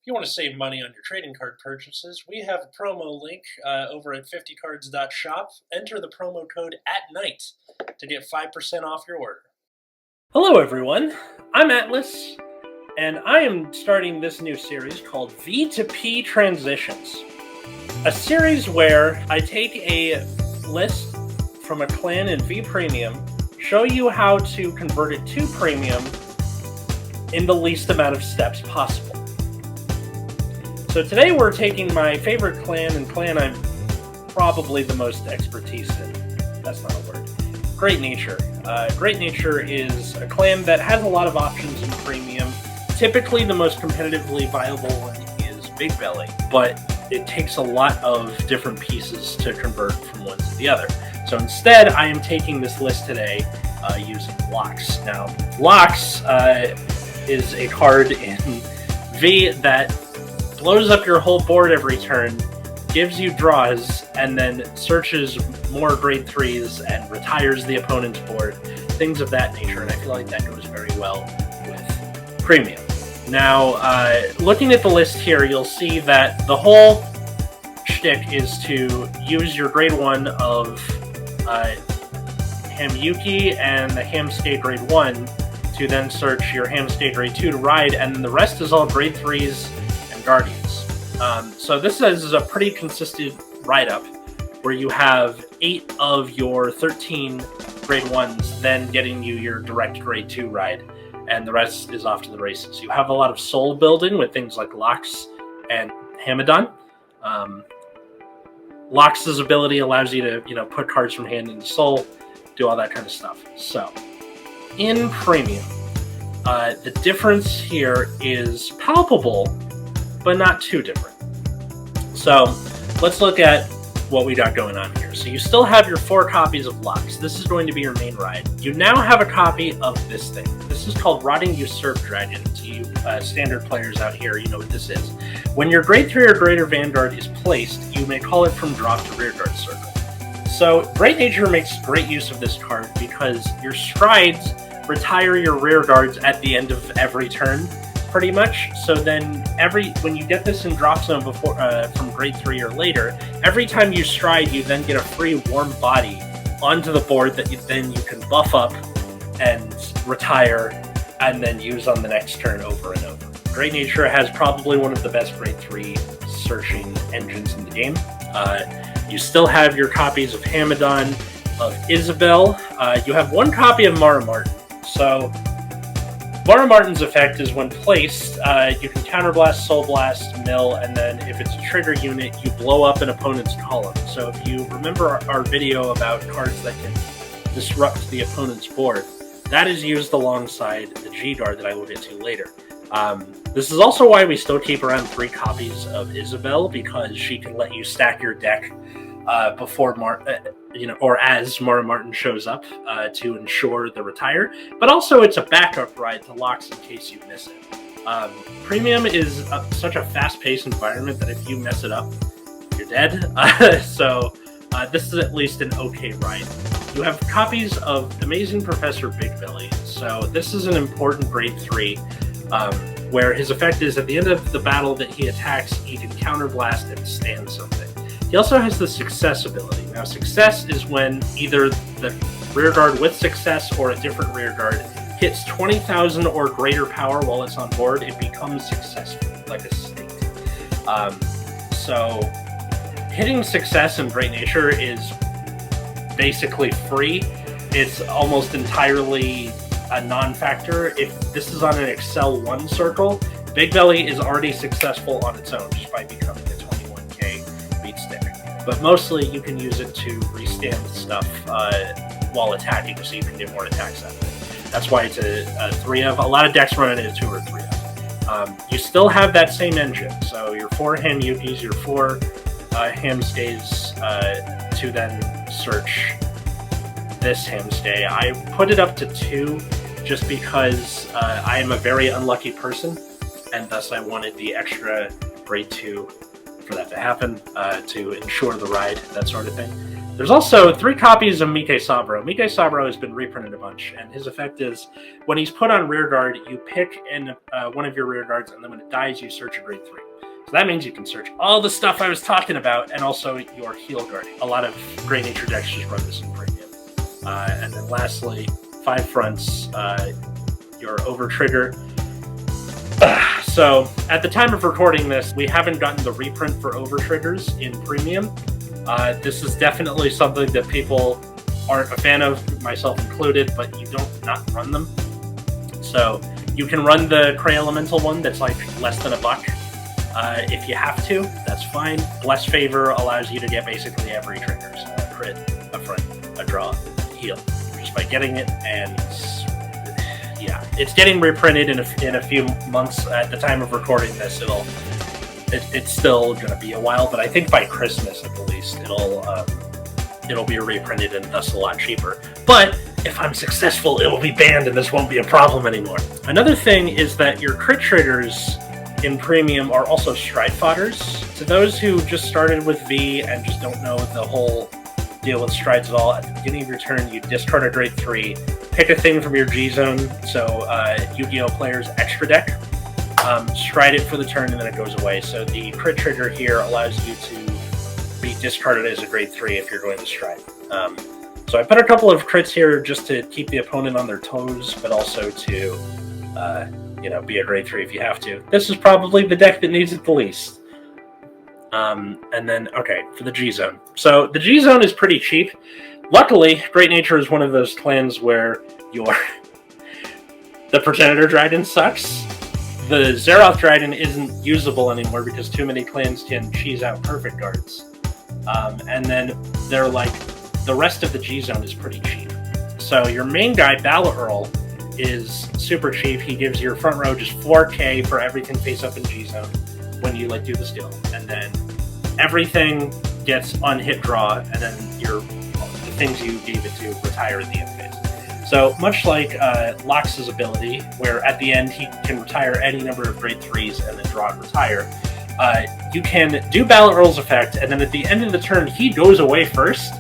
you want to save money on your trading card purchases, we have a promo link over at 50cards.shop. Enter the promo code @night to get 5% off your order. Hello everyone, I'm Atlas, and I am starting this new series called V to P Transitions. A series where I take a list from a clan in V Premium, show you how to convert it to Premium in the least amount of steps possible. So today we're taking my favorite clan and clan I'm probably the most expertise in. That's not a word. Great Nature. Great Nature is a clan that has a lot of options in Premium. Typically the most competitively viable one is Big Belly, but it takes a lot of different pieces to convert from one to the other. So instead I am taking this list today using Locks. Now Locks is a card in V that blows up your whole board every turn, gives you draws, and then searches more grade 3s and retires the opponent's board, things of that nature, and I feel like that goes very well with Premium. Now, looking at the list here, you'll see that the whole shtick is to use your grade 1 of Hamyuki and the Hamskate grade 1 to then search your Hamskate grade 2 to ride, and then the rest is all grade 3s Guardians. So this is a pretty consistent write-up where you have 8 of your 13 grade 1s then getting you your direct grade 2 ride, and the rest is off to the races. You have a lot of soul building with things like Locks and Hamadon. Locks' ability allows you to, put cards from hand into soul, do all that kind of stuff. So, in Premium, the difference here is palpable, but not too different. So let's look at what we got going on here. So you still have your 4 copies of Locks. This is going to be your main ride. You now have a copy of this thing. This is called Rotting Usurp Dragon. To you standard players out here, you know what this is. When your grade 3 or greater Vanguard is placed, you may call it from drop to rearguard circle. So Great Nature makes great use of this card because your strides retire your rear guards at the end of every turn, pretty much. So then when you get this in drop zone before from grade 3 or later, every time you stride you then get a free warm body onto the board that you can buff up and retire and then use on the next turn over and over. Great Nature has probably one of the best grade 3 searching engines in the game. You still have your copies of Hamadon, of Isabel. You have 1 copy of Mara Martin. So Mara Martin's effect is when placed, you can counterblast, soul blast, mill, and then if it's a trigger unit, you blow up an opponent's column. So if you remember our video about cards that can disrupt the opponent's board, that is used alongside the G Guard that I will get to later. This is also why we still keep around 3 copies of Isabel, because she can let you stack your deck before or as Mara Martin shows up to ensure the retire, but also it's a backup ride to Locks in case you miss it. Premium is such a fast-paced environment that if you mess it up, you're dead. So this is at least an okay ride. You have copies of Amazing Professor Big Belly. So this is an important grade 3, where his effect is at the end of the battle that he attacks, he can counterblast and stand something. He also has the Success ability. Now, Success is when either the rearguard with Success or a different rearguard hits 20,000 or greater power while it's on board, it becomes successful, like a state. So, hitting Success in Great Nature is basically free. It's almost entirely a non-factor. If this is on an Excel 1 circle, Big Belly is already successful on its own just by becoming a 21k beat stick. But mostly you can use it to restand stuff while attacking, so you can do more attacks out of it. That's why it's a 3 of. A lot of decks run it as 2 or 3 of. You still have that same engine, so your 4 Hamyukis, your 4 Hamstays to then search this Hamstay. I put it up to 2 just because I am a very unlucky person, and thus I wanted the extra grade 2 for that to happen, to ensure the ride, that sort of thing. There's also 3 copies of Mike Sabro. Mike Sabro has been reprinted a bunch, and his effect is when he's put on rear guard, you pick in one of your rear guards, and then when it dies, you search a grade 3. So that means you can search all the stuff I was talking about, and also your heal guard. A lot of Great Nature decks just run this in premium. And then lastly, 5 fronts, your over trigger. So at the time of recording this, we haven't gotten the reprint for over triggers in premium. This is definitely something that people aren't a fan of, myself included, but you don't not run them. So you can run the Cray Elemental one that's like less than $1. If you have to, that's fine. Bless Favor allows you to get basically every trigger. So a crit, a front, a draw, a heal. Just by getting it, and yeah, it's getting reprinted in a few months. At the time of recording this, it's still going to be a while, but I think by Christmas at the least it'll be reprinted and thus a lot cheaper. But if I'm successful, it will be banned and this won't be a problem anymore. Another thing is that your crit triggers in premium are also stride fodders. To those who just started with V and just don't know the whole deal with strides at all, at the beginning of your turn, you discard a grade 3, pick a thing from your G zone, so Yu-Gi-Oh! Player's extra deck, stride it for the turn, and then it goes away. So the crit trigger here allows you to be discarded as a grade 3 if you're going to stride. So I put a couple of crits here just to keep the opponent on their toes, but also to be a grade 3 if you have to. This is probably the deck that needs it the least. And then, okay, for the G zone. So the G zone is pretty cheap. Luckily, Great Nature is one of those clans where the Progenitor Dryden sucks. The Zeroth Dryden isn't usable anymore because too many clans can cheese out perfect guards. And then they're like, the rest of the G zone is pretty cheap. So your main guy, Bala Earl, is super cheap. He gives your front row just 4k for everything face up in G zone when you do the skill. And then everything gets unhit draw, and then the things you gave it to retire in the end phase. So much like Lox's ability, where at the end he can retire any number of grade 3s and then draw and retire, you can do Bala Earl's effect, and then at the end of the turn he goes away first.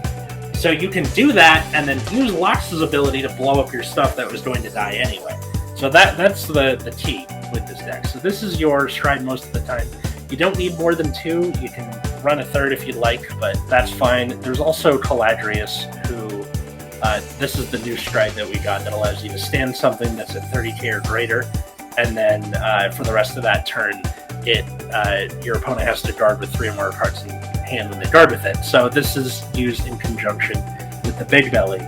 So you can do that and then use Lox's ability to blow up your stuff that was going to die anyway. So that's the key with this deck. So this is your stride most of the time. You don't need more than 2. You can run a 3rd if you'd like, but that's fine. There's also Caladrius, who this is the new stride that we got that allows you to stand something that's at 30k or greater, and then for the rest of that turn, your opponent has to guard with 3 or more cards in hand when they guard with it. So this is used in conjunction with the Big Belly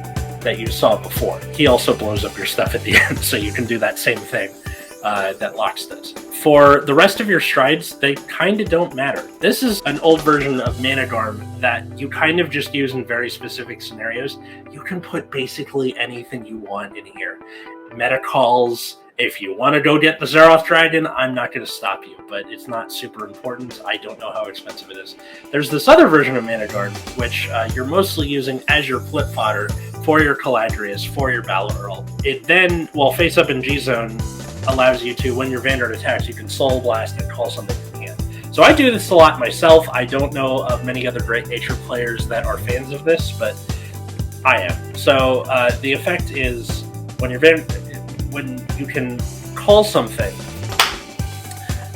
that you saw before. He also blows up your stuff at the end, so you can do that same thing that Lox does. For the rest of your strides, they kind of don't matter. This is an old version of Managarm that you kind of just use in very specific scenarios. You can put basically anything you want in here. Meta calls. If you want to go get the Zeroth Dragon, I'm not going to stop you, but it's not super important. I don't know how expensive it is. There's this other version of Managarm, which you're mostly using as your flip fodder for your Caladrius, for your Bala Earl. It then, while face up in G zone, allows you to, when your Vanguard attacks, you can Soul Blast and call something from hand. So I do this a lot myself. I don't know of many other Great Nature players that are fans of this, but I am. So the effect is when you can call something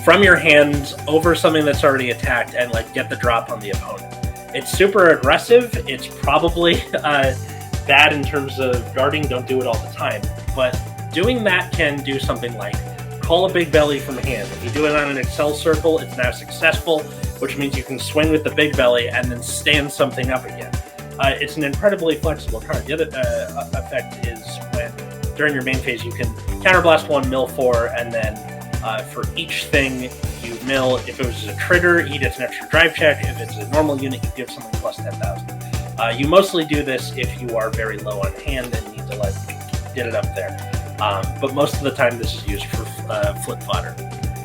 from your hand over something that's already attacked and get the drop on the opponent. It's super aggressive. It's probably bad in terms of guarding. Don't do it all the time, but doing that can do something like call a Big Belly from hand. If you do it on an Excel circle, it's now successful, which means you can swing with the Big Belly and then stand something up again. It's an incredibly flexible card. The other effect is when during your main phase, you can counterblast 1, mill 4, and then for each thing you mill, if it was a trigger, he gets an extra drive check. If it's a normal unit, you give something plus 10,000. You mostly do this if you are very low on hand and need to get it up there. But most of the time, this is used for flip fodder.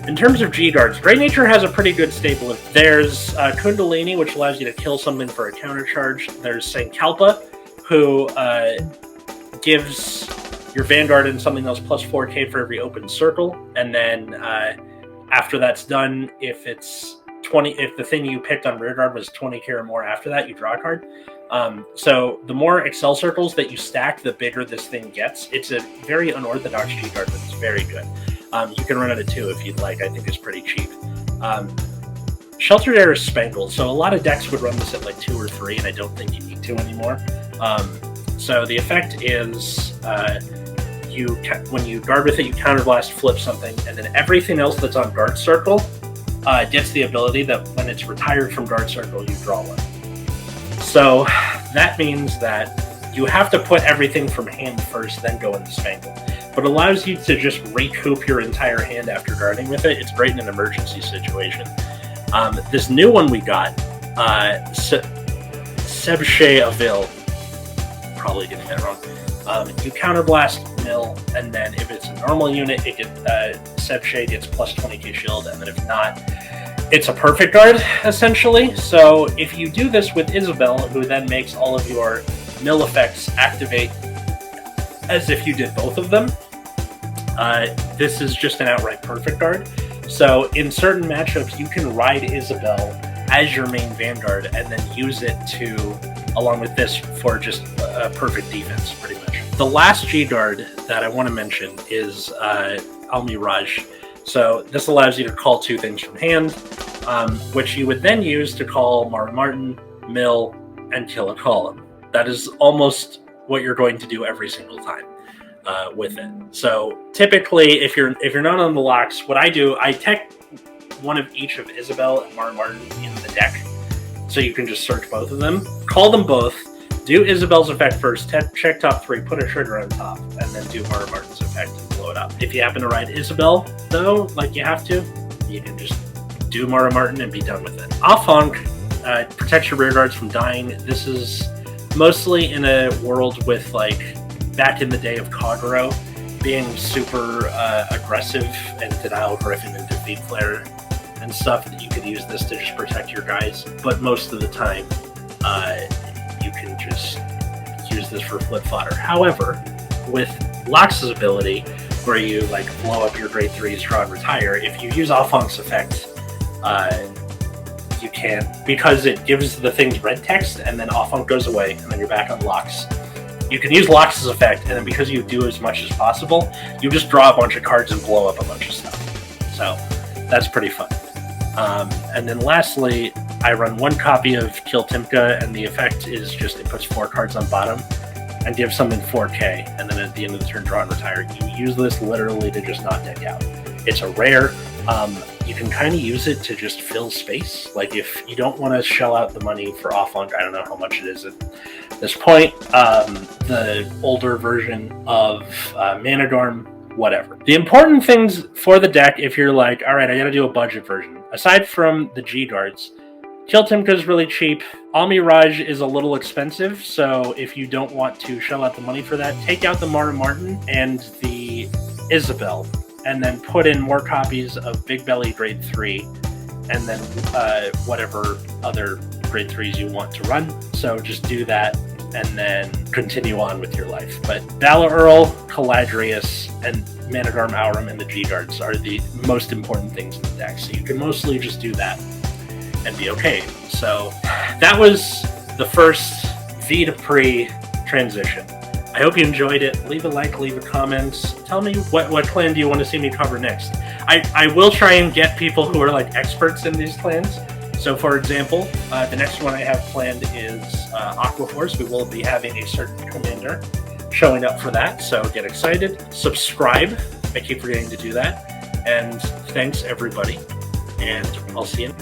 In terms of G guards, Great Nature has a pretty good stable. There's Kundalini, which allows you to kill something for a counter charge. There's Sankalpa, who gives your Vanguard and something else plus 4k for every open circle, and then after that's done, if the thing you picked on rearguard was 20k or more after that, you draw a card. So the more Excel circles that you stack, the bigger this thing gets. It's a very unorthodox G guard, but it's very good. You can run it at 2 if you'd like. I think it's pretty cheap. Sheltered Air is spangled, so a lot of decks would run this at like 2 or 3, and I don't think you need to anymore. So the effect is when you guard with it, you counterblast, flip something, and then everything else that's on guard circle gets the ability that when it's retired from guard circle, you draw one. So that means that you have to put everything from hand first, then go into Spangle. But it allows you to just recoup your entire hand after guarding with it. It's great in an emergency situation. This new one we got, Sebche Avil, probably getting that wrong. You counterblast, mill, and then if it's a normal unit, it gets Sebche gets plus 20k shield, and then if not, it's a perfect guard, essentially. So if you do this with Isabel, who then makes all of your mill effects activate as if you did both of them, this is just an outright perfect guard. So in certain matchups, you can ride Isabel as your main Vanguard and then use it along with this for just a perfect defense, pretty much. The last G guard that I want to mention is Almiraj. So this allows you to call 2 things from hand, which you would then use to call Mara Martin, mill, and kill a column. That is almost what you're going to do every single time with it. So typically, if you're not on the locks, what I do, I tech one of each of Isabel and Mara Martin in the deck, so you can just search both of them, call them both, do Isabel's effect first, check top 3, put a trigger on top, and then do Mara Martin's effect and blow it up. If you happen to ride Isabel, though, like you have to, you can just do Mara Martin and be done with it. Offhonk protects your rear guards from dying. This is mostly in a world with, like, back in the day of Kagero, being super aggressive and denial Griffin and defeat flare and stuff, that you could use this to just protect your guys. But most of the time, you can just use this for flip fodder. However, with Lox's ability, where you like blow up your grade 3s, draw and retire, if you use Offhonk's effect, you can, because it gives the things red text and then Offhonk goes away and then you're back on Lox. You can use Lox's effect, and then because you do as much as possible, you just draw a bunch of cards and blow up a bunch of stuff. So that's pretty fun. And then lastly, I run 1 copy of Kill Timka, and the effect is just it puts 4 cards on bottom and gives something 4k, and then at the end of the turn, draw and retire. You use this literally to just not deck out. It's a rare. You can kind of use it to just fill space. Like if you don't want to shell out the money for Offhonk, I don't know how much it is at this point. The older version of Manadorm, whatever. The important things for the deck, if you're like, all right, I got to do a budget version, aside from the G guards, Kill Timka is really cheap. Almiraj is a little expensive, so if you don't want to shell out the money for that, take out the Mara Martin and the Isabel, and then put in more copies of Big Belly Grade 3, and then whatever other Grade 3s you want to run. So just do that, and then continue on with your life. But Valor Earl, Caladrius, and Managarm Aurum and the G-Guards are the most important things in the deck, so you can mostly just do that and be okay. So that was the first V to Pre transition. I hope you enjoyed it. Leave a like, leave a comment. Tell me what clan do you want to see me cover next. I will try and get people who are like experts in these clans. So for example, the next one I have planned is Aqua Force. We will be having a certain commander showing up for that, so get excited. Subscribe. I keep forgetting to do that. And thanks everybody. And I'll see you.